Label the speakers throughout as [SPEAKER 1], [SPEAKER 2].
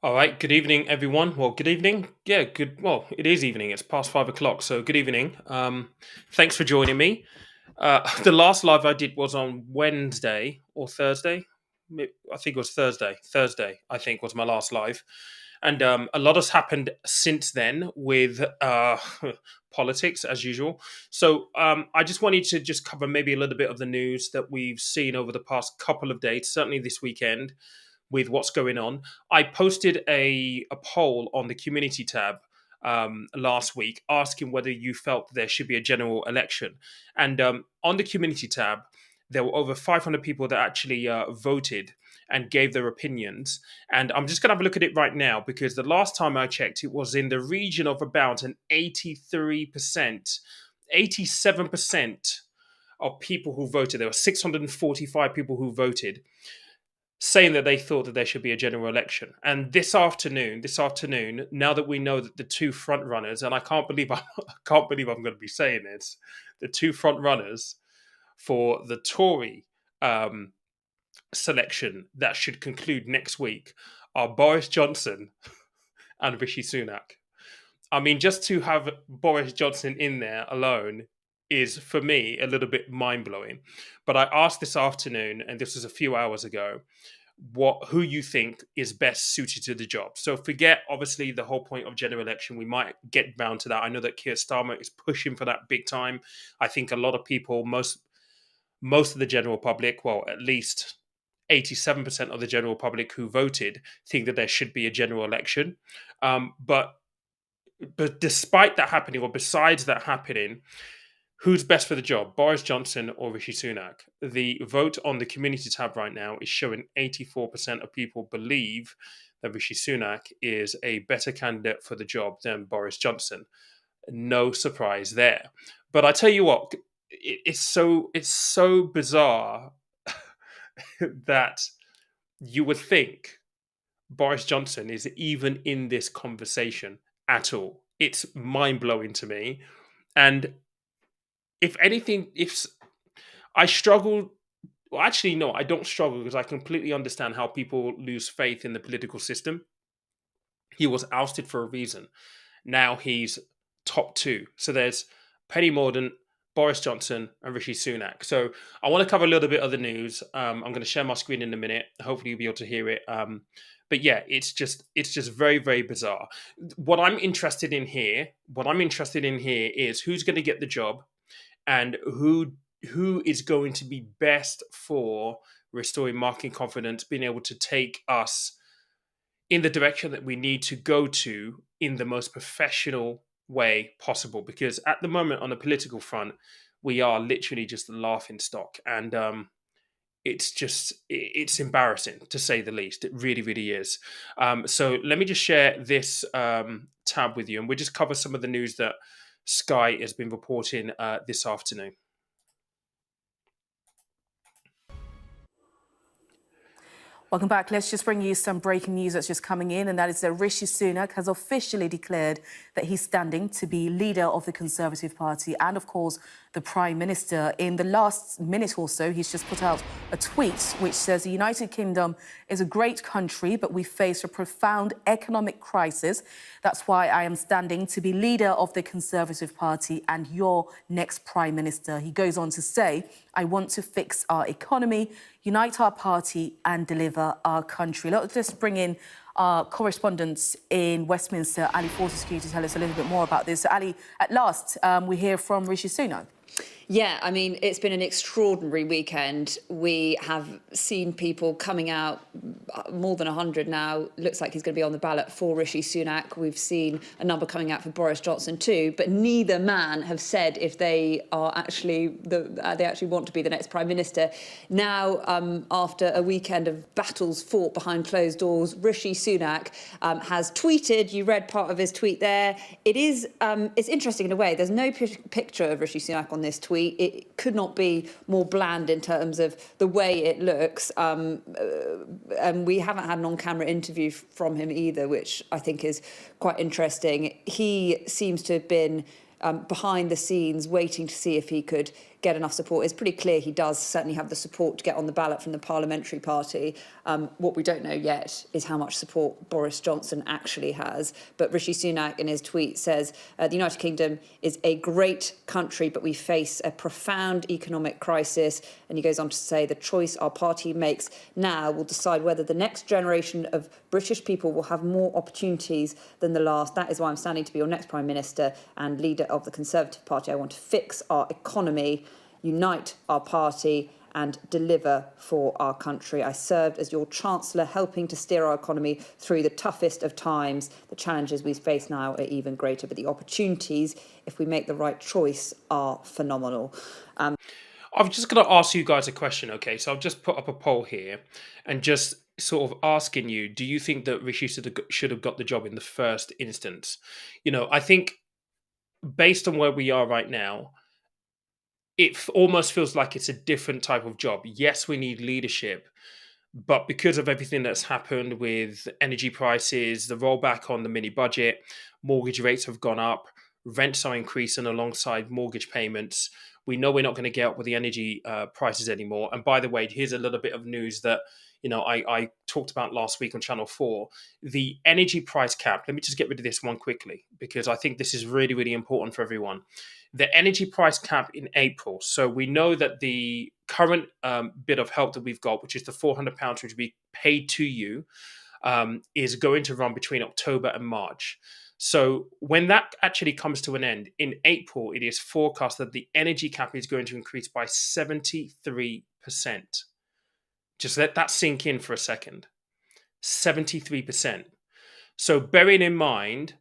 [SPEAKER 1] All right. Good evening, everyone. Well, good evening. Yeah, good. Well, it is evening. It's past 5 o'clock. So, good evening. Thanks for joining me. The last live I did was on Wednesday or Thursday. I think it was Thursday. Thursday, I think, was my last live. And a lot has happened since then with politics, as usual. So, I just wanted to just cover maybe a little bit of the news that we've seen over the past couple of days, certainly this weekend with what's going on. I posted a poll on the community tab last week asking whether you felt there should be a general election. And on the community tab, there were over 500 people that actually voted and gave their opinions. And I'm just going to have a look at it right now because the last time I checked, it was in the region of about an 83%, 87% of people who voted. There were 645 people who voted saying that they thought that there should be a general election. And this afternoon, now that we know that the two front runners, and I can't believe I'm going to be saying this, the two front runners for the Tory um, selection that should conclude next week are Boris Johnson and Rishi Sunak. I mean, just to have Boris Johnson in there alone is for me a little bit mind blowing. But I asked this afternoon, and this was a few hours ago, who you think is best suited to the job. So forget obviously the whole point of general election. We might get round to that. I know that Keir Starmer is pushing for that big time. I think a lot of people, most of the general public, well, at least 87% of the general public who voted think that there should be a general election. But despite that happening, or besides that happening, who's best for the job, Boris Johnson or Rishi Sunak? The vote on the community tab right now is showing 84% of people believe that Rishi Sunak is a better candidate for the job than Boris Johnson. No surprise there. But I tell you what, it's so bizarre that you would think Boris Johnson is even in this conversation at all. It's mind blowing to me. And if anything, if I struggle, well, actually, no, I don't struggle because I completely understand how people lose faith in the political system. He was ousted for a reason. Now he's top two. So there's Penny Mordaunt, Boris Johnson, and Rishi Sunak. So I want to cover a little bit of the news. I'm going to share my screen in a minute. Hopefully, you'll be able to hear it. But yeah, it's just very very bizarre. What I'm interested in here is who's going to get the job and who is going to be best for restoring market confidence, being able to take us in the direction that we need to go to in the most professional way possible. Because at the moment, on the political front, we are literally just a laughing stock, and it's embarrassing to say the least. It really, really is. So let me just share this tab with you, and we'll just cover some of the news that Sky has been reporting this afternoon.
[SPEAKER 2] Welcome back. Let's just bring you some breaking news that's just coming in, and that is that Rishi Sunak has officially declared that he's standing to be leader of the Conservative Party and, of course, the Prime Minister. In the last minute or so, he's just put out a tweet which says the United Kingdom is a great country, but we face a profound economic crisis. That's why I am standing to be leader of the Conservative Party and your next Prime Minister. He goes on to say, I want to fix our economy, unite our party and deliver our country. Let's just bring in our correspondent in Westminster, Ali Fortescue, to tell us a little bit more about this. So, Ali, at last, we hear from Rishi Sunak.
[SPEAKER 3] Yeah, I mean, it's been an extraordinary weekend. We have seen people coming out, more than 100 now. Looks like he's going to be on the ballot for Rishi Sunak. We've seen a number coming out for Boris Johnson too, but neither man have said if they are actually they actually want to be the next Prime Minister. Now, after a weekend of battles fought behind closed doors, Rishi Sunak has tweeted. You read part of his tweet there. It's interesting in a way. There's no picture of Rishi Sunak on this tweet. It could not be more bland in terms of the way it looks. And we haven't had an on-camera interview from him either, which I think is quite interesting. He seems to have been behind the scenes waiting to see if he could get enough support. It's pretty clear he does certainly have the support to get on the ballot from the parliamentary party. What we don't know yet is how much support Boris Johnson actually has. But Rishi Sunak in his tweet says, the United Kingdom is a great country, but we face a profound economic crisis. And he goes on to say the choice our party makes now will decide whether the next generation of British people will have more opportunities than the last. That is why I'm standing to be your next Prime Minister and leader of the Conservative Party. I want to fix our economy, unite our party and deliver for our country. I served as your Chancellor, helping to steer our economy through the toughest of times. The challenges we face now are even greater, but the opportunities, if we make the right choice, are phenomenal.
[SPEAKER 1] I'm just going to ask you guys a question, okay? So I've just put up a poll here and just sort of asking you, do you think that Rishi should have got the job in the first instance? I think based on where we are right now, it almost feels like it's a different type of job. Yes, we need leadership, but because of everything that's happened with energy prices, the rollback on the mini budget, mortgage rates have gone up, rents are increasing alongside mortgage payments. We know we're not going to get up with the energy prices anymore. And by the way, here's a little bit of news that I talked about last week on Channel 4. The energy price cap. Let me just get rid of this one quickly because I think this is really, really important for everyone. The energy price cap in April. So we know that the current bit of help that we've got, which is the £400 which will be paid to you, is going to run between October and March. So when that actually comes to an end in April, it is forecast that the energy cap is going to increase by 73%. Just let that sink in for a second. 73%. So bearing in mind,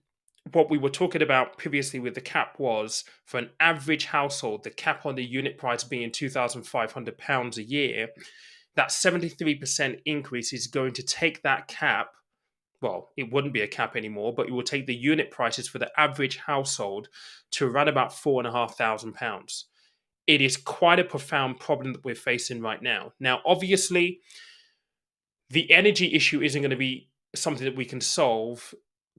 [SPEAKER 1] what we were talking about previously with the cap was for an average household, the cap on the unit price being £2,500 a year, that 73% increase is going to take that cap. Well, it wouldn't be a cap anymore, but it will take the unit prices for the average household to around about £4,500. It is quite a profound problem that we're facing right now. Now, obviously, the energy issue isn't going to be something that we can solve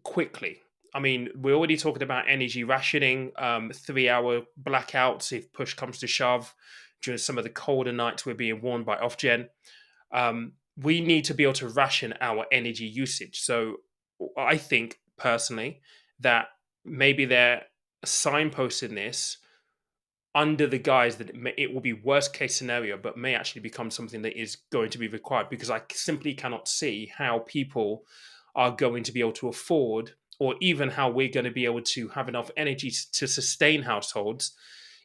[SPEAKER 1] quickly. I mean, we're already talking about energy rationing, 3-hour blackouts if push comes to shove during some of the colder nights we're being warned by Ofgem. We need to be able to ration our energy usage. So I think personally that maybe they're signposting this under the guise that it will be worst case scenario, but may actually become something that is going to be required, because I simply cannot see how people are going to be able to afford, or even how we're going to be able to have enough energy to sustain households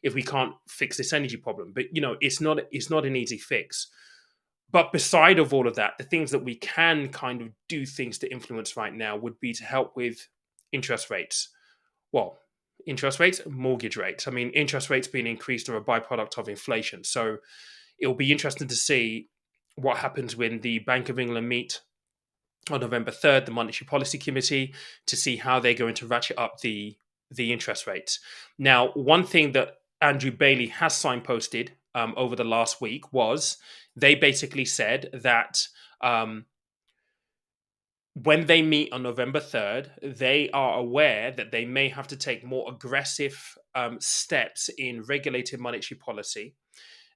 [SPEAKER 1] if we can't fix this energy problem. But it's not an easy fix. But beside of all of that, the things that we can kind of do things to influence right now would be to help with interest rates. Well, interest rates, mortgage rates. I mean, interest rates being increased are a byproduct of inflation. So it'll be interesting to see what happens when the Bank of England meet on November 3rd, the Monetary Policy Committee, to see how they're going to ratchet up the interest rates. Now, one thing that Andrew Bailey has signposted over the last week was they basically said that when they meet on November 3rd, they are aware that they may have to take more aggressive steps in regulated monetary policy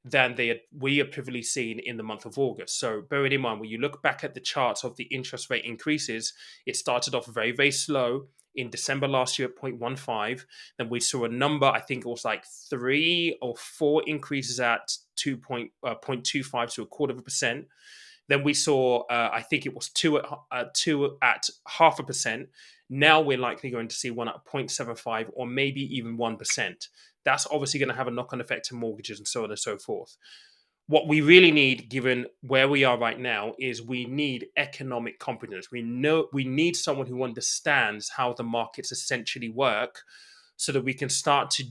[SPEAKER 1] than we have previously seen in the month of August. So bearing in mind, when you look back at the charts of the interest rate increases, it started off very, very slow in December last year at 0.15. Then we saw a number, I think it was like 3 or 4 increases at 0.25 to 0.25%. Then we saw, I think it was 2 at 0.5%. Now we're likely going to see one at 0.75 or maybe even 1%. That's obviously going to have a knock-on effect to mortgages and so on and so forth. What we really need, given where we are right now, is we need economic competence. We need someone who understands how the markets essentially work, so that we can start to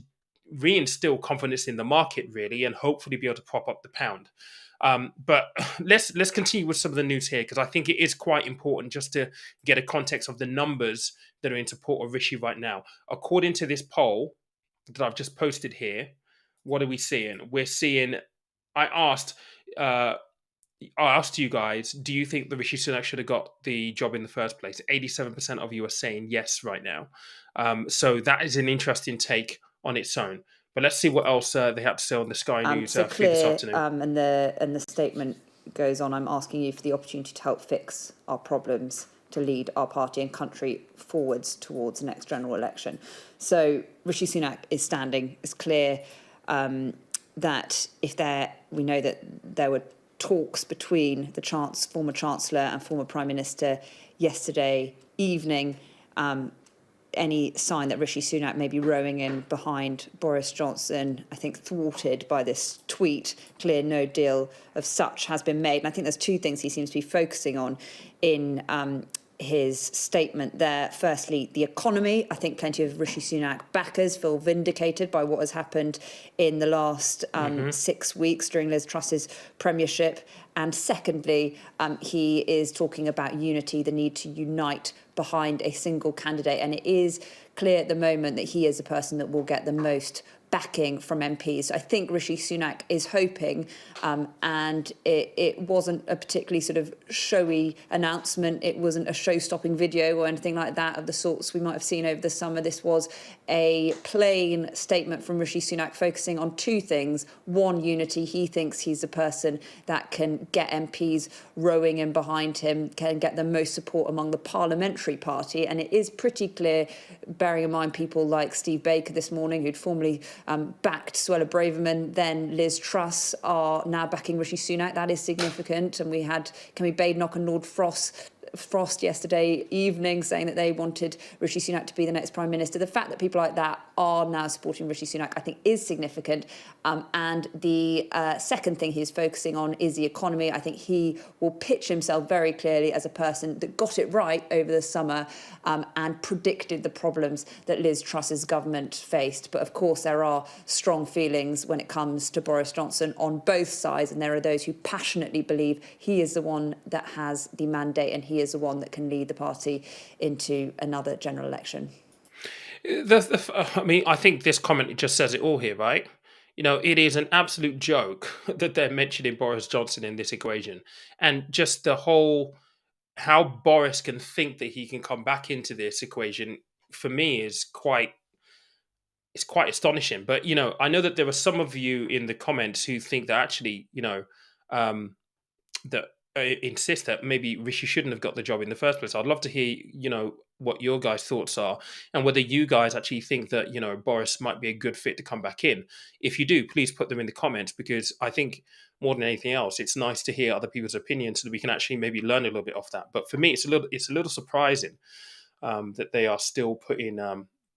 [SPEAKER 1] reinstill confidence in the market, really, and hopefully be able to prop up the pound. But let's continue with some of the news here, because I think it is quite important just to get a context of the numbers that are in support of Rishi right now. According to this poll that I've just posted here, what are we seeing? We're seeing, I asked you guys, do you think that Rishi Sunak should have got the job in the first place? 87% of you are saying yes right now. So that is an interesting take on its own. But let's see what else they had to say on the Sky News
[SPEAKER 3] So
[SPEAKER 1] feed this
[SPEAKER 3] clear,
[SPEAKER 1] afternoon.
[SPEAKER 3] and the statement goes on. I'm asking you for the opportunity to help fix our problems, to lead our party and country forwards towards the next general election. So Rishi Sunak is standing. It's clear that we know that there were talks between the former Chancellor and former Prime Minister yesterday evening. Any sign that Rishi Sunak may be rowing in behind Boris Johnson, I think thwarted by this tweet. Clear no deal of such has been made. And I think there's two things he seems to be focusing on in his statement there. Firstly, the economy. I think plenty of Rishi Sunak backers feel vindicated by what has happened in the last 6 weeks during Liz Truss's premiership. And secondly, he is talking about unity, the need to unite behind a single candidate. And it is clear at the moment that he is a person that will get the most backing from MPs. So I think Rishi Sunak is hoping, and it wasn't a particularly sort of showy announcement. It wasn't a show-stopping video or anything like that of the sorts we might have seen over the summer. This was a plain statement from Rishi Sunak focusing on two things. One, unity. He thinks he's the person that can get MPs rowing in behind him, can get the most support among the parliamentary party. And it is pretty clear, bearing in mind people like Steve Baker this morning, who'd formerly backed Suella Braverman, then Liz Truss, are now backing Rishi Sunak. That is significant. And we had Kemi Badenoch and Lord Frost yesterday evening saying that they wanted Rishi Sunak to be the next Prime Minister. The fact that people like that are now supporting Rishi Sunak, I think, is significant. And the second thing he's focusing on is the economy. I think he will pitch himself very clearly as a person that got it right over the summer and predicted the problems that Liz Truss's government faced. But of course, there are strong feelings when it comes to Boris Johnson on both sides. And there are those who passionately believe he is the one that has the mandate and he is the one that can lead the party into another general election.
[SPEAKER 1] I mean, I think this comment just says it all here, right? You know, it is an absolute joke that they're mentioning Boris Johnson in this equation. And just the whole, how Boris can think that he can come back into this equation, for me, is it's quite astonishing. But, you know, I know that there were some of you in the comments who think that actually, you know, that insist that maybe Rishi shouldn't have got the job in the first place. I'd love to hear, you know, what your guys' thoughts are and whether you guys actually think that, you know, Boris might be a good fit to come back in. If you do, please put them in the comments, because I think more than anything else, it's nice to hear other people's opinions so that we can actually maybe learn a little bit off that. But for me, it's a little surprising that they are still putting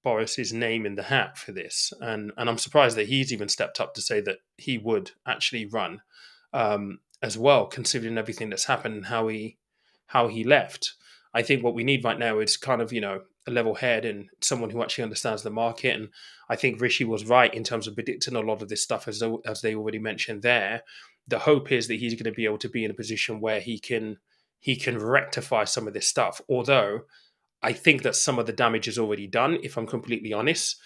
[SPEAKER 1] Boris's name in the hat for this, and I'm surprised that he's even stepped up to say that he would actually run as well, considering everything that's happened and how he left. I think what we need right now is kind of, you know, a level head and someone who actually understands the market. And I think Rishi was right in terms of predicting a lot of this stuff, as they already mentioned there. The hope is that he's going to be able to be in a position where he can rectify some of this stuff. Although I think that some of the damage is already done, if I'm completely honest.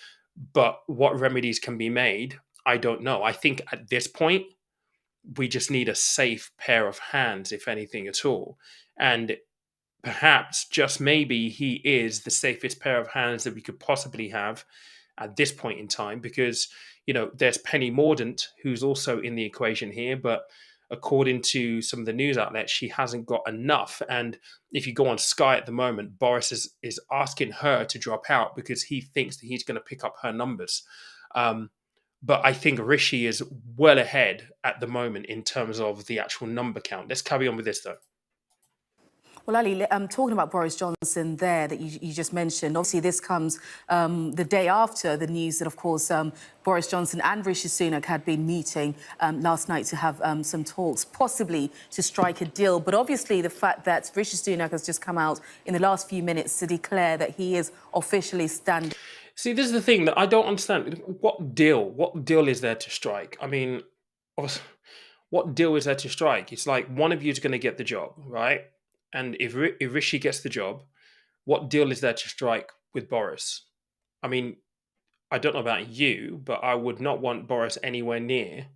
[SPEAKER 1] But what remedies can be made, I don't know. I think at this point, we just need a safe pair of hands, if anything at all. And perhaps, just maybe, he is the safest pair of hands that we could possibly have at this point in time, because, you know, there's Penny Mordaunt, who's also in the equation here, but according to some of the news outlets, she hasn't got enough. And if you go on Sky at the moment, Boris is asking her to drop out because he thinks that he's going to pick up her numbers. But I think Rishi is well ahead at the moment in terms of the actual number count. Let's carry on with this, though.
[SPEAKER 2] Well, Ali, talking about Boris Johnson there that you just mentioned, obviously this comes the day after the news that, of course, Boris Johnson and Rishi Sunak had been meeting last night to have some talks, possibly to strike a deal. But obviously the fact that Rishi Sunak has just come out in the last few minutes to declare that he is officially standing.
[SPEAKER 1] See, this is the thing that I don't understand. What deal? What deal is there to strike? I mean, what deal is there to strike? It's like one of you is going to get the job, right? And if Rishi gets the job, what deal is there to strike with Boris? I mean, I don't know about you, but I would not want Boris anywhere near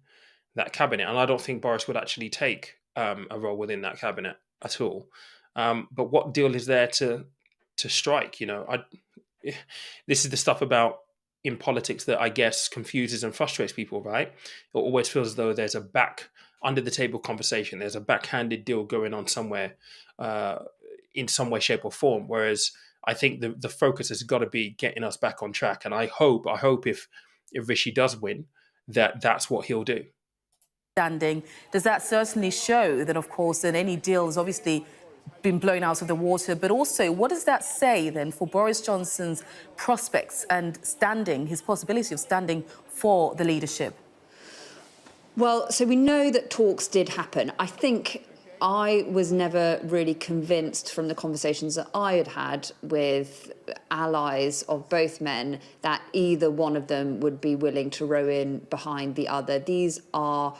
[SPEAKER 1] that cabinet. And I don't think Boris would actually take a role within that cabinet at all. But what deal is there to strike? You know, this is the stuff about in politics that I guess confuses and frustrates people, right? It always feels as though there's a under the table conversation, there's a backhanded deal going on somewhere, uh, in some way, shape, or form. Whereas I think the focus has got to be getting us back on track. And I hope if Rishi does win, that's what he'll do.
[SPEAKER 2] Standing, does that certainly show that, of course, that any deal has obviously been blown out of the water? But also, what does that say then for Boris Johnson's prospects and standing, his possibility of standing for the leadership?
[SPEAKER 3] Well, so we know that talks did happen. I think I was never really convinced from the conversations that I had had with allies of both men that either one of them would be willing to row in behind the other. These are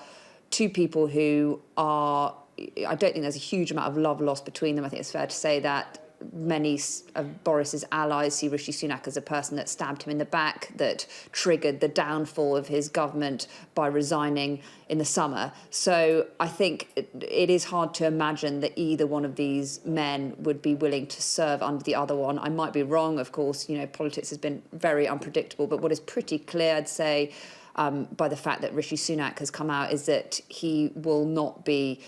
[SPEAKER 3] two people who are, I don't think there's a huge amount of love lost between them. I think it's fair to say that many of Boris's allies see Rishi Sunak as a person that stabbed him in the back, that triggered the downfall of his government by resigning in the summer. So I think it is hard to imagine that either one of these men would be willing to serve under the other one. I might be wrong, of course, politics has been very unpredictable, but what is pretty clear, I'd say, by the fact that Rishi Sunak has come out, is that he will not be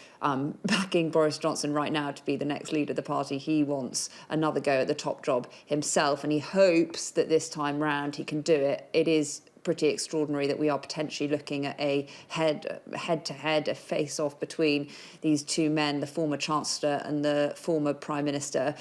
[SPEAKER 3] backing Boris Johnson right now to be the next leader of the party. He wants another go at the top job himself, and he hopes that this time round he can do it. It is pretty extraordinary that we are potentially looking at a head-to-head, a face-off between these two men, the former Chancellor and the former Prime Minister.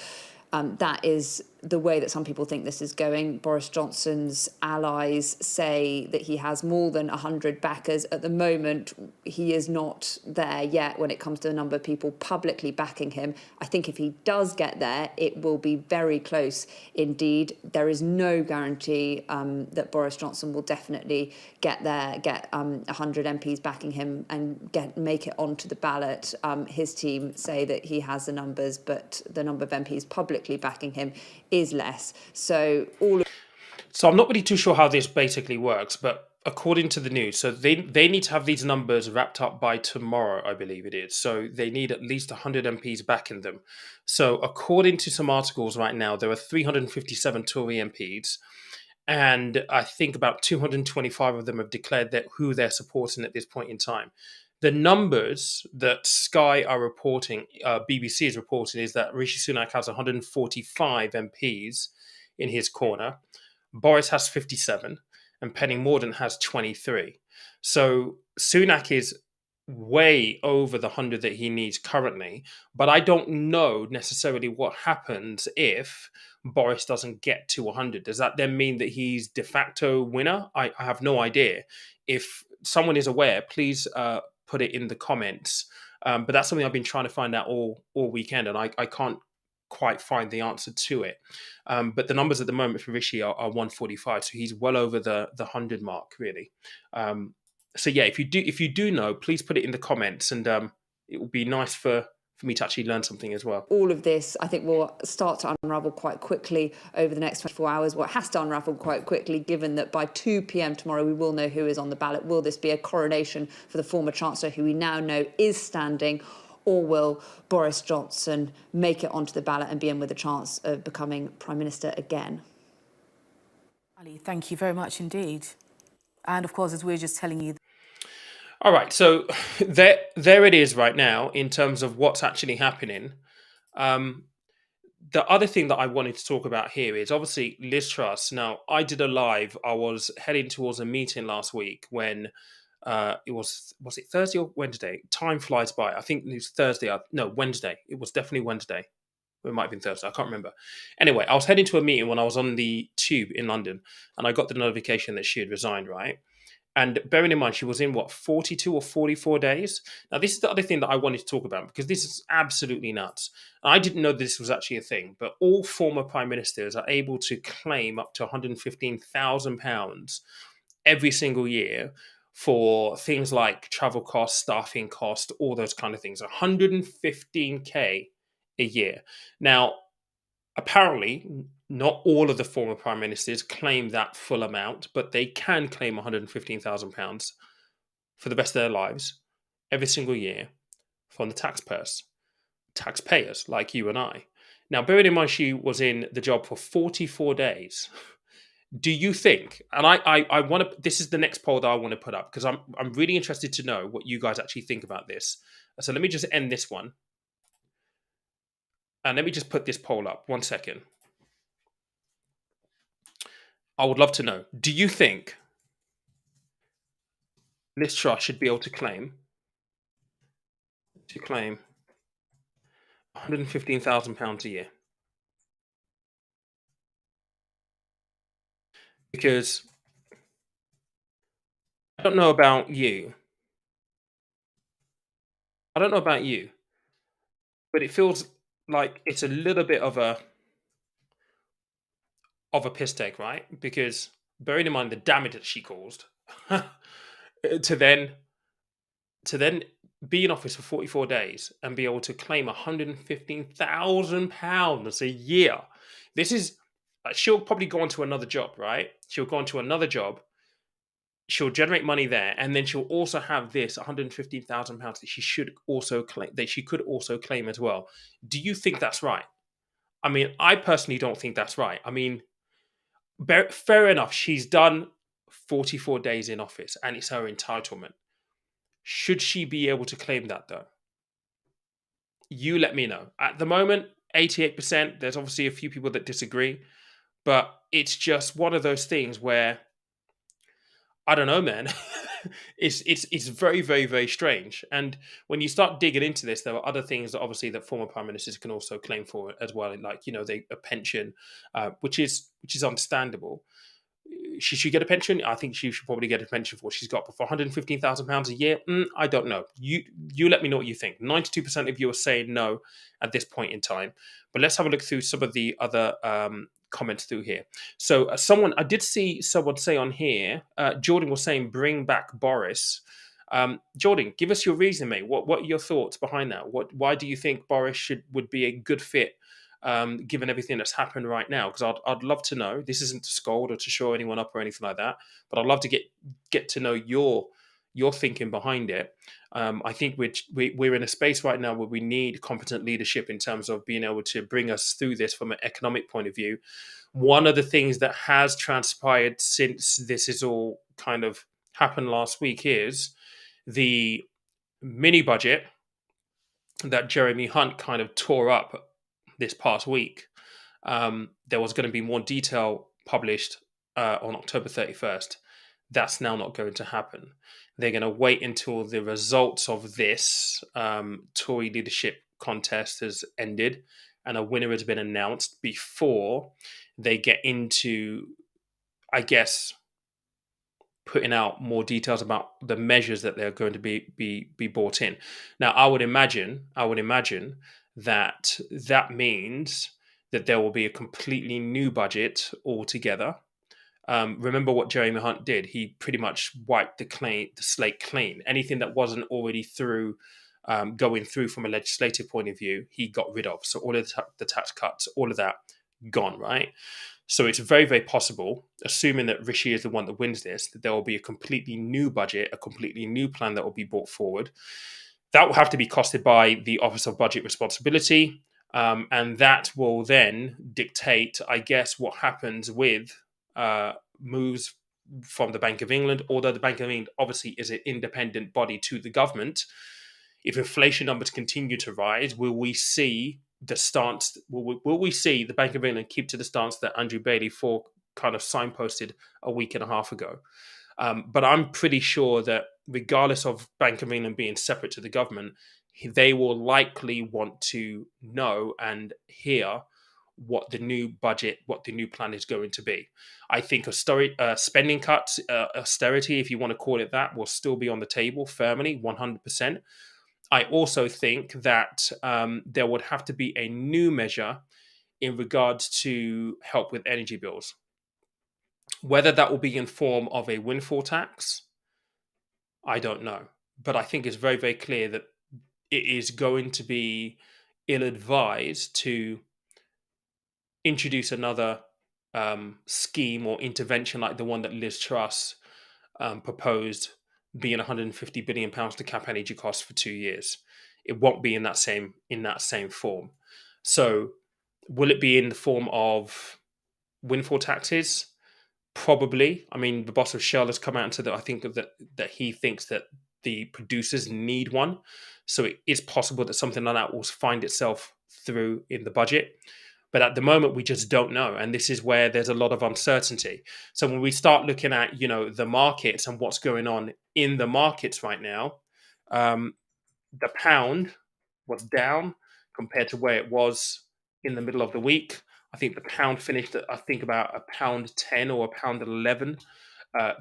[SPEAKER 3] That is the way that some people think this is going. Boris Johnson's allies say that he has more than 100 backers. At the moment, he is not there yet when it comes to the number of people publicly backing him. I think if he does get there, it will be very close indeed. There is no guarantee that Boris Johnson will definitely get there, get 100 MPs backing him and make it onto the ballot. His team say that he has the numbers, but the number of MPs publicly backing him is less. So
[SPEAKER 1] I'm not really too sure how this basically works, but according to the news, so they need to have these numbers wrapped up by tomorrow, I believe it is. So they need at least 100 MPs backing them. So according to some articles right now, there are 357 Tory MPs, and I think about 225 of them have declared that who they're supporting at this point in time. The numbers that Sky are reporting, BBC is reporting, is that Rishi Sunak has 145 MPs in his corner. Boris has 57 and Penny Mordaunt has 23. So Sunak is way over the 100 that he needs currently, but I don't know necessarily what happens if Boris doesn't get to 100. Does that then mean that he's de facto winner? I have no idea. If someone is aware, please put it in the comments. But that's something I've been trying to find out all weekend, and I can't quite find the answer to it. But the numbers at the moment for Rishi are 145, so he's well over the 100 mark, really. So yeah, if you do know, please put it in the comments, and it will be nice for me to actually learn something as well.
[SPEAKER 3] All of this, I think, will start to unravel quite quickly over the next 24 hours. What has to unravel quite quickly, given that by 2 p.m. tomorrow we will know who is on the ballot. Will this be a coronation for the former Chancellor, who we now know is standing, or will Boris Johnson make it onto the ballot and be in with a chance of becoming Prime Minister again?
[SPEAKER 2] Ali, thank you very much indeed. And of course, as we were just telling you,
[SPEAKER 1] all right, so there it is right now in terms of what's actually happening. The other thing that I wanted to talk about here is obviously Liz Truss. Now, I did a live. I was heading towards a meeting last week when was it Thursday or Wednesday? Time flies by. I think it was Thursday. No, Wednesday. It was definitely Wednesday. It might have been Thursday. I can't remember. Anyway, I was heading to a meeting when I was on the tube in London, and I got the notification that she had resigned, right? And bearing in mind, she was in 42 or 44 days. Now, this is the other thing that I wanted to talk about, because this is absolutely nuts. I didn't know this was actually a thing, but all former prime ministers are able to claim up to £115,000 every single year for things like travel costs, staffing costs, all those kind of things. 115k a year. Now, apparently, not all of the former prime ministers claim that full amount, but they can claim £115,000 for the rest of their lives every single year from the taxpayers like you and I. Now, bearing in mind she was in the job for 44 days, Do you think? And I want to. This is the next poll that I want to put up because I'm really interested to know what you guys actually think about this. So let me just end this one and let me just put this poll up. 1 second. I would love to know. Do you think Liz Truss should be able to claim £115,000 a year? Because I don't know about you. I don't know about you, but it feels like it's a little bit of a piss take, right? Because bearing in mind the damage that she caused, to then to then be in office for 44 days and be able to claim £115,000 a year. This is she'll probably go on to another job, right? She'll go on to another job. She'll generate money there, and then she'll also have this £115,000 that she should also claim that she could also claim as well. Do you think that's right? I mean, I personally don't think that's right. I mean, fair enough. She's done 44 days in office, and it's her entitlement. Should she be able to claim that though? You let me know. At the moment, 88%. There's obviously a few people that disagree, but it's just one of those things where I don't know, man. It's very, very, very strange. And when you start digging into this, there are other things that obviously that former prime ministers can also claim for as well, like a pension, which is understandable. Should she get a pension? I think she should probably get a pension for what she's got. But for £115,000 a year, I don't know. You let me know what you think. 92% of you are saying no at this point in time. But let's have a look through some of the other comments through here. So I did see someone say on here, Jordan was saying, bring back Boris. Jordan, give us your reason, mate. What are your thoughts behind that? Why do you think Boris would be a good fit, given everything that's happened right now? Because I'd love to know. This isn't to scold or to show anyone up or anything like that, but I'd love to get to know your thinking behind it. I think we're in a space right now where we need competent leadership in terms of being able to bring us through this from an economic point of view. One of the things that has transpired since this is all kind of happened last week is the mini budget that Jeremy Hunt kind of tore up this past week. There was going to be more detail published on October 31st. That's now not going to happen. They're going to wait until the results of this Tory leadership contest has ended and a winner has been announced before they get into, I guess, putting out more details about the measures that they're going to be brought in. Now, I would imagine that means that there will be a completely new budget altogether. Remember what Jeremy Hunt did? He pretty much wiped the slate clean. Anything that wasn't already going through from a legislative point of view, he got rid of. So all of the tax cuts, all of that, gone, right? So it's very, very possible, assuming that Rishi is the one that wins this, that there will be a completely new budget, a completely new plan that will be brought forward. That will have to be costed by the Office of Budget Responsibility. And that will then dictate, I guess, what happens with moves from the Bank of England, although the Bank of England obviously is an independent body to the government. If inflation numbers continue to rise, will we see the stance? Will we see the Bank of England keep to the stance that Andrew Bailey kind of signposted a week and a half ago? But I'm pretty sure that regardless of Bank of England being separate to the government, they will likely want to know and hear what the new budget, what the new plan is going to be. I think spending cuts, austerity, if you want to call it that, will still be on the table firmly, 100%. I also think that there would have to be a new measure in regards to help with energy bills. Whether that will be in form of a windfall tax, I don't know. But I think it's very, very clear that it is going to be ill-advised to introduce another scheme or intervention like the one that Liz Truss proposed, being £150 billion to cap energy costs for 2 years. It won't be in that same form. So will it be in the form of windfall taxes? Probably. I mean, the boss of Shell has come out and said that I think that he thinks that the producers need one. So it is possible that something like that will find itself through in the budget. But at the moment, we just don't know, and this is where there's a lot of uncertainty. So when we start looking at the markets and what's going on in the markets right now, um, the pound was down compared to where it was in the middle of the week. I think the pound finished at, I think, about £1.10 or £1.11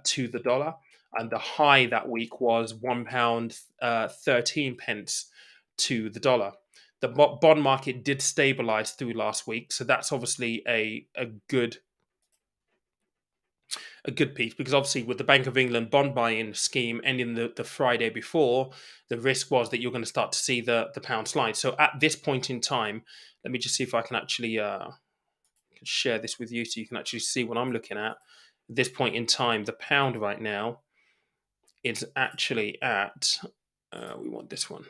[SPEAKER 1] to the dollar, and the high that week was £1 13 pence to the dollar. The bond market did stabilize through last week, so that's obviously a good piece, because obviously with the Bank of England bond buying scheme ending the Friday before, the risk was that you're going to start to see the pound slide. So at this point in time, let me just see if I can actually share this with you so you can actually see what I'm looking at. At this point in time, the pound right now is actually at, we want this one.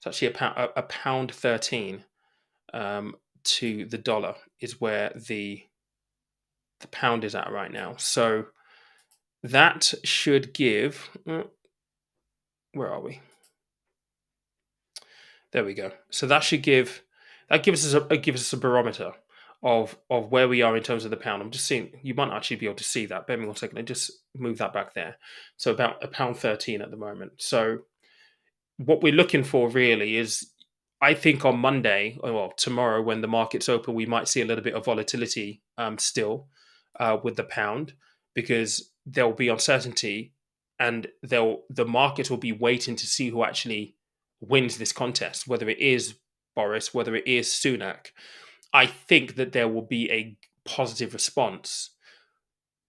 [SPEAKER 1] It's actually a pound 13 to the dollar is where the pound is at right now. So that should give, where are we? There we go. So that gives us a barometer of where we are in terms of the pound. I'm just seeing, you might actually be able to see that. Bear with me 1 second. I just move that back there. So about a pound 13 at the moment. So what we're looking for really is, I think on Monday, or well, tomorrow when the markets open, we might see a little bit of volatility still with the pound, because there will be uncertainty, and the market will be waiting to see who actually wins this contest, whether it is Boris, whether it is Sunak. I think that there will be a positive response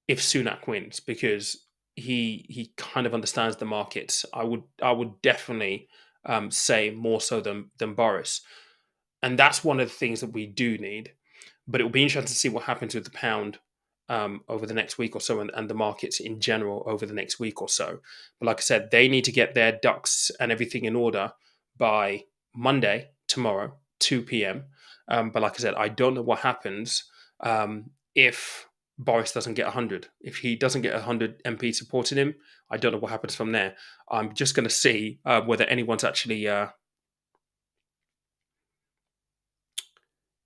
[SPEAKER 1] if Sunak wins, because he kind of understands the markets. I would definitely say more so than Boris, and that's one of the things that we do need. But it will be interesting to see what happens with the pound over the next week or so, and the markets in general over the next week or so. But like I said, they need to get their ducks and everything in order by Monday, tomorrow, 2 p.m. But like I said, I don't know what happens if Boris doesn't get 100. If he doesn't get 100 MP supporting him, I don't know what happens from there. I'm just going to see whether anyone's actually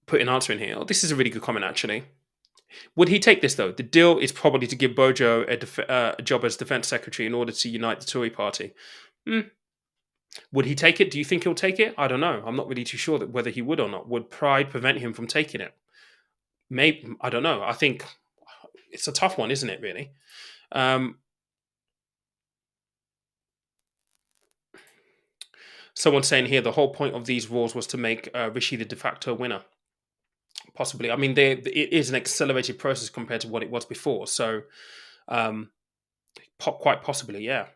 [SPEAKER 1] put an answer in here. Oh, this is a really good comment, actually. Would he take this, though? The deal is probably to give Bojo a job as defence secretary in order to unite the Tory party. Would he take it? Do you think he'll take it? I don't know. I'm not really too sure that whether he would or not. Would pride prevent him from taking it? Maybe. I don't know. I think it's a tough one, isn't it, really? Someone's saying here the whole point of these rules was to make Rishi the de facto winner. Possibly. I mean, it is an accelerated process compared to what it was before. So, quite possibly, yeah.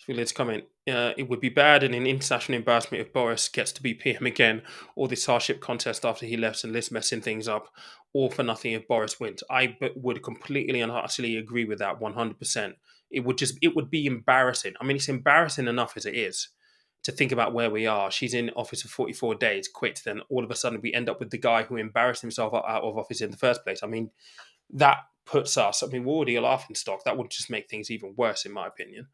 [SPEAKER 1] Let's comment. It would be bad and an international embarrassment if Boris gets to be PM again, or this hardship contest after he left and Liz messing things up, all for nothing if Boris wins. I would completely and utterly agree with that 100%. It would be embarrassing. I mean, it's embarrassing enough as it is to think about where we are. She's in office for 44 days, quit, then all of a sudden we end up with the guy who embarrassed himself out of office in the first place. I mean, that puts us, I mean, we're already a laughing stock. That would just make things even worse, in my opinion.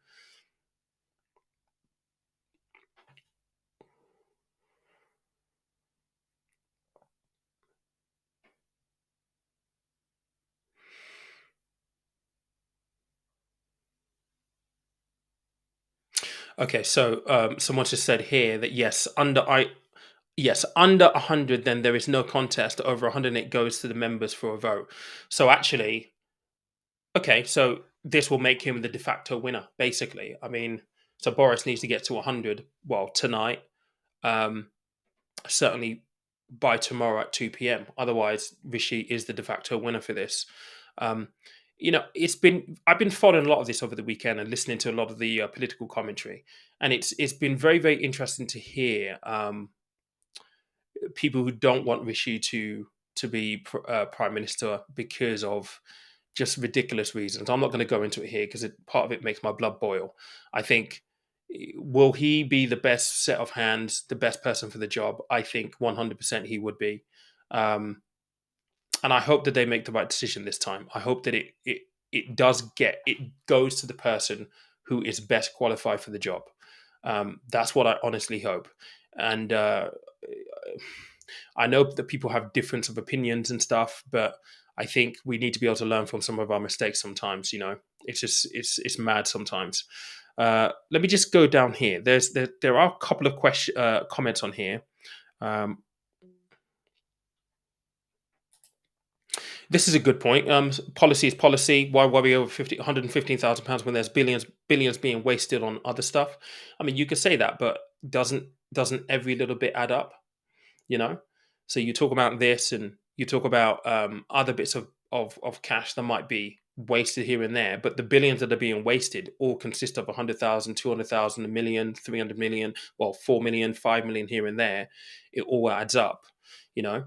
[SPEAKER 1] Okay, so someone just said here that under 100, then there is no contest. Over 100, it goes to the members for a vote. So actually, okay, so this will make him the de facto winner, basically. I mean, so Boris needs to get to 100, well, tonight, certainly by tomorrow at 2 p.m. Otherwise, Rishi is the de facto winner for this. I've been following a lot of this over the weekend and listening to a lot of the political commentary, and it's been very, very interesting to hear people who don't want Rishi to be prime minister because of just ridiculous reasons. I'm not going to go into it here because part of it makes my blood boil. I think, will he be the best set of hands, the best person for the job? I think 100% he would be. And I hope that they make the right decision this time. I hope that it goes to the person who is best qualified for the job. That's what I honestly hope. And I know that people have difference of opinions and stuff, but I think we need to be able to learn from some of our mistakes sometimes. It's just it's mad sometimes. Let me just go down here. There are a couple of comments on here. Um, This is a good point. Policy is policy. Why worry over 115,000 pounds when there's billions being wasted on other stuff? I mean, you could say that, but doesn't every little bit add up? You know. So you talk about this, and you talk about other bits of cash that might be wasted here and there, but the billions that are being wasted all consist of 100,000, 200,000, a million, 300 million, well, 4 million, 5 million here and there. It all adds up. You know,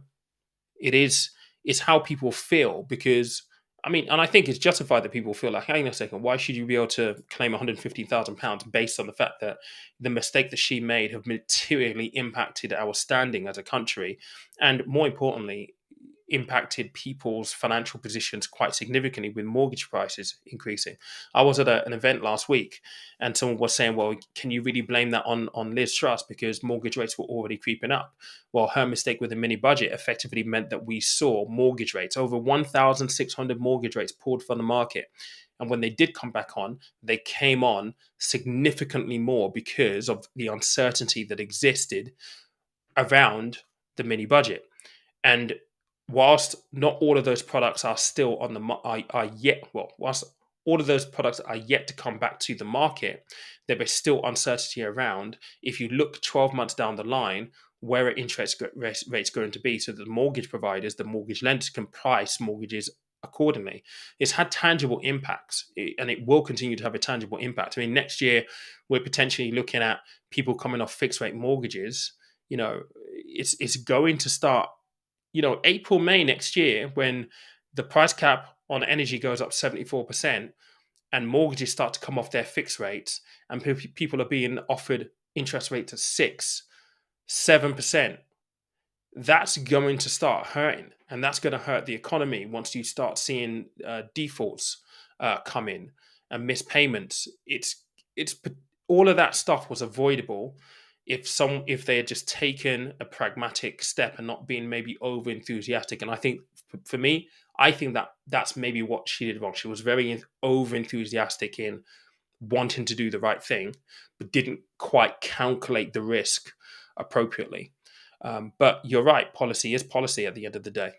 [SPEAKER 1] it is it's how people feel, because I mean, and I think it's justified that people feel like, hang on a second, why should you be able to claim £115,000 based on the fact that the mistake that she made have materially impacted our standing as a country, and more importantly, impacted people's financial positions quite significantly with mortgage prices increasing. I was at an event last week, and someone was saying, well, can you really blame that on Liz Truss, because mortgage rates were already creeping up? Well, her mistake with the mini budget effectively meant that we saw mortgage rates, over 1,600 mortgage rates pulled from the market. And when they did come back on, they came on significantly more because of the uncertainty that existed around the mini budget. And whilst not all of those products are still on the are yet, well, whilst all of those products are yet to come back to the market, there is still uncertainty around, if you look 12 months down the line, where are interest rates going to be, so that the mortgage providers, the mortgage lenders, can price mortgages accordingly. It's had tangible impacts, and it will continue to have a tangible impact. I mean, next year we're potentially looking at people coming off fixed rate mortgages. It's going to start, April, May next year, when the price cap on energy goes up 74% and mortgages start to come off their fixed rates, and people are being offered interest rates of 6-7%. That's going to start hurting, and that's going to hurt the economy once you start seeing defaults come in and missed payments. It's all of that stuff was avoidable if they had just taken a pragmatic step and not been maybe over enthusiastic. And I think for me, I think that's maybe what she did wrong. She was very over enthusiastic in wanting to do the right thing, but didn't quite calculate the risk appropriately. But you're right, policy is policy at the end of the day.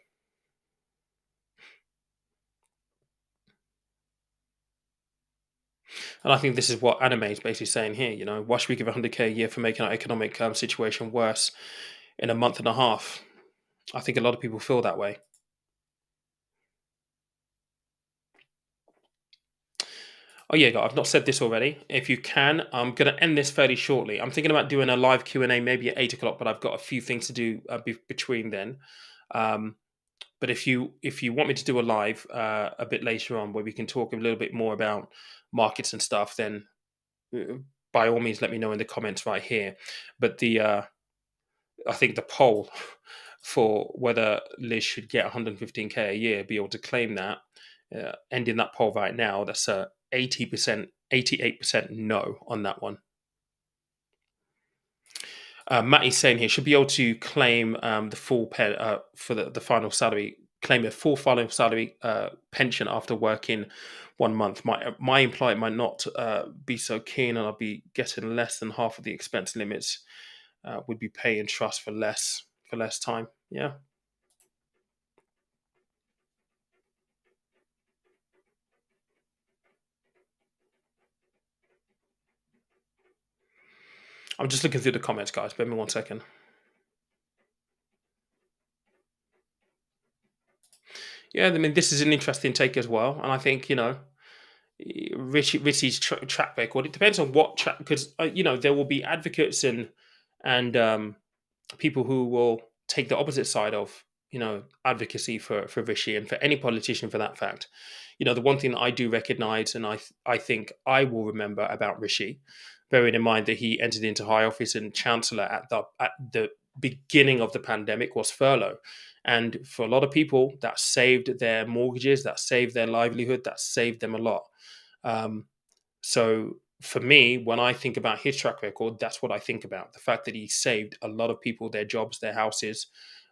[SPEAKER 1] And I think this is what Anime is basically saying here. Why should we give 100k a year for making our economic situation worse in a month and a half? I think a lot of people feel that way. Oh yeah, I've not said this already. If you can, I'm going to end this fairly shortly. I'm thinking about doing a live Q&A maybe at 8 o'clock, but I've got a few things to do between then. But if you want me to do a live a bit later on where we can talk a little bit more about markets and stuff, then by all means let me know in the comments right here. But I think the poll for whether Liz should get 115k a year, be able to claim that, ending that poll right now, that's 80%, 88% no on that one. Matty's saying here, should be able to claim the full for the final salary, claim a full final salary pension after working 1 month. My employer might not be so keen, and I'll be getting less than half of the expense limits. Would be paying Truss for less time. Yeah. I'm just looking through the comments, guys. Bear me 1 second. Yeah, I mean, this is an interesting take as well, and I think Rishi's track record. It depends on what track, because there will be advocates and people who will take the opposite side of advocacy for Rishi, and for any politician for that fact. The one thing that I do recognise, and I think I will remember about Rishi, bearing in mind that he entered into high office and chancellor at the beginning of the pandemic, was furlough. And for a lot of people, that saved their mortgages, that saved their livelihood, that saved them a lot. Um, so for me, when I think about his track record, that's what I think about. The fact that he saved a lot of people their jobs, their houses.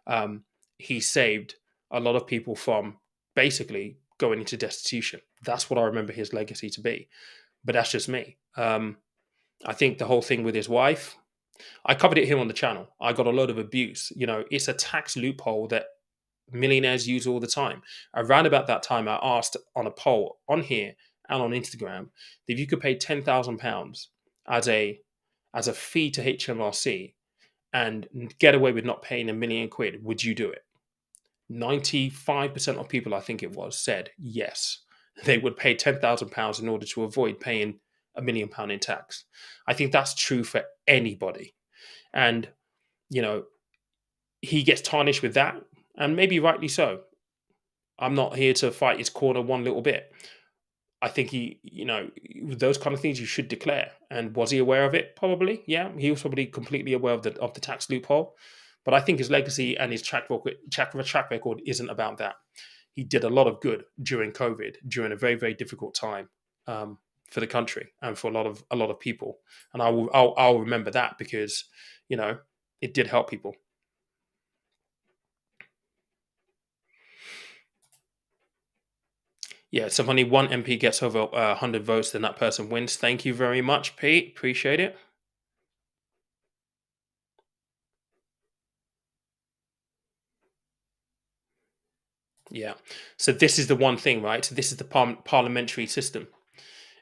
[SPEAKER 1] Um, he saved a lot of people from basically going into destitution. That's what I remember his legacy to be. But that's just me. I think the whole thing with his wife, I covered it here on the channel. I got a lot of abuse. It's a tax loophole that millionaires use all the time. Around about that time, I asked on a poll on here and on Instagram that if you could pay £10,000 as a fee to HMRC and get away with not paying £1 million, would you do it? 95% of people, I think it was, said yes. They would pay £10,000 in order to avoid paying £1 million in tax. I think that's true for anybody. And, he gets tarnished with that, and maybe rightly so. I'm not here to fight his corner one little bit. I think those kind of things you should declare. And was he aware of it? Probably, yeah. He was probably completely aware of the tax loophole. But I think his legacy and his track record isn't about that. He did a lot of good during COVID, during a very, very difficult time for the country and for a lot of people. And I'll remember that because it did help people. Yeah, so if only one MP gets over 100 votes, then that person wins. Thank you very much, Pete. Appreciate it. Yeah. So this is the one thing, right? So this is the parliamentary system.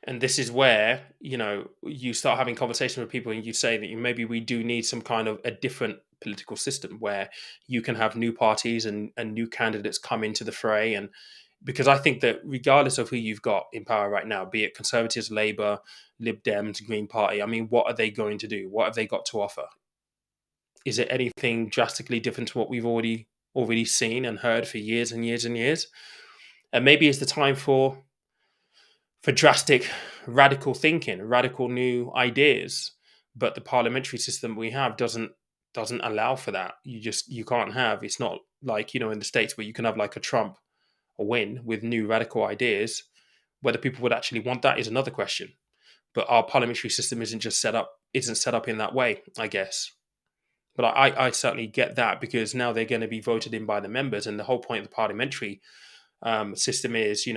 [SPEAKER 1] And this is where, you start having conversations with people and you say that maybe we do need some kind of a different political system where you can have new parties and new candidates come into the fray. And because I think that regardless of who you've got in power right now, be it Conservatives, Labour, Lib Dems, Green Party, I mean, what are they going to do? What have they got to offer? Is it anything drastically different to what we've already seen and heard for years and years and years? And maybe it's the time for drastic, radical thinking, radical new ideas. But the parliamentary system we have doesn't allow for that. You can't have. It's not like in the States where you can have like a Trump win with new radical ideas. Whether people would actually want that is another question. But our parliamentary system isn't set up in that way, I guess. But I certainly get that because now they're going to be voted in by the members, and the whole point of the parliamentary system is,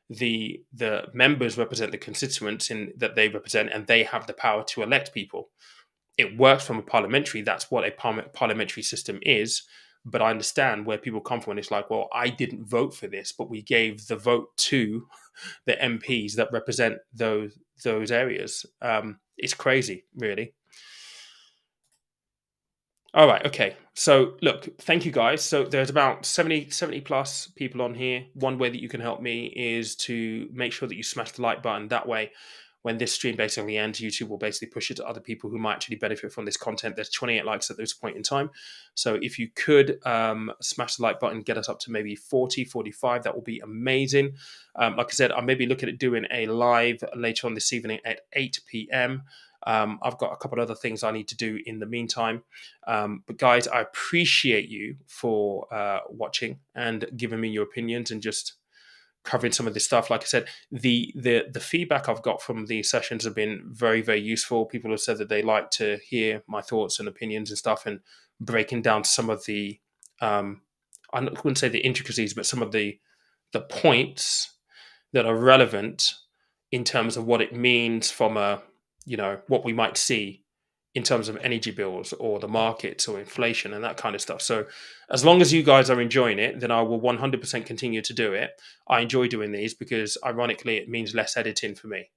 [SPEAKER 1] the members represent the constituents that they represent, and they have the power to elect people. It works from a parliamentary. That's what a parliamentary system is. But I understand where people come from. And it's like, well, I didn't vote for this, but we gave the vote to the MPs that represent those areas. It's crazy, really. All right. Okay. So look, thank you guys. So there's about 70 plus people on here. One way that you can help me is to make sure that you smash the like button. That way, when this stream basically ends, YouTube will basically push it to other people who might actually benefit from this content. There's 28 likes at this point in time. So if you could smash the like button, get us up to maybe 40, 45, that will be amazing. Like I said, I may be looking at doing a live later on this evening at 8 p.m. I've got a couple of other things I need to do in the meantime. But guys, I appreciate you for watching and giving me your opinions and just covering some of this stuff. Like I said, the feedback I've got from these sessions have been very, very useful. People have said that they like to hear my thoughts and opinions and stuff, and breaking down some of the I wouldn't say the intricacies, but some of the points that are relevant in terms of what it means from what we might see in terms of energy bills or the markets or inflation and that kind of stuff. So as long as you guys are enjoying it, then I will 100% continue to do it. I enjoy doing these because ironically it means less editing for me,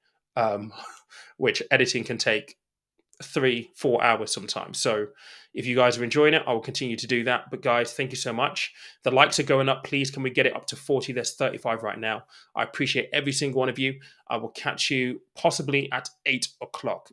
[SPEAKER 1] which editing can take 3-4 hours sometimes. So if you guys are enjoying it, I will continue to do that. But guys, thank you so much. The likes are going up. Please, can we get it up to 40? There's 35 right now. I appreciate every single one of you. I will catch you possibly at 8 o'clock.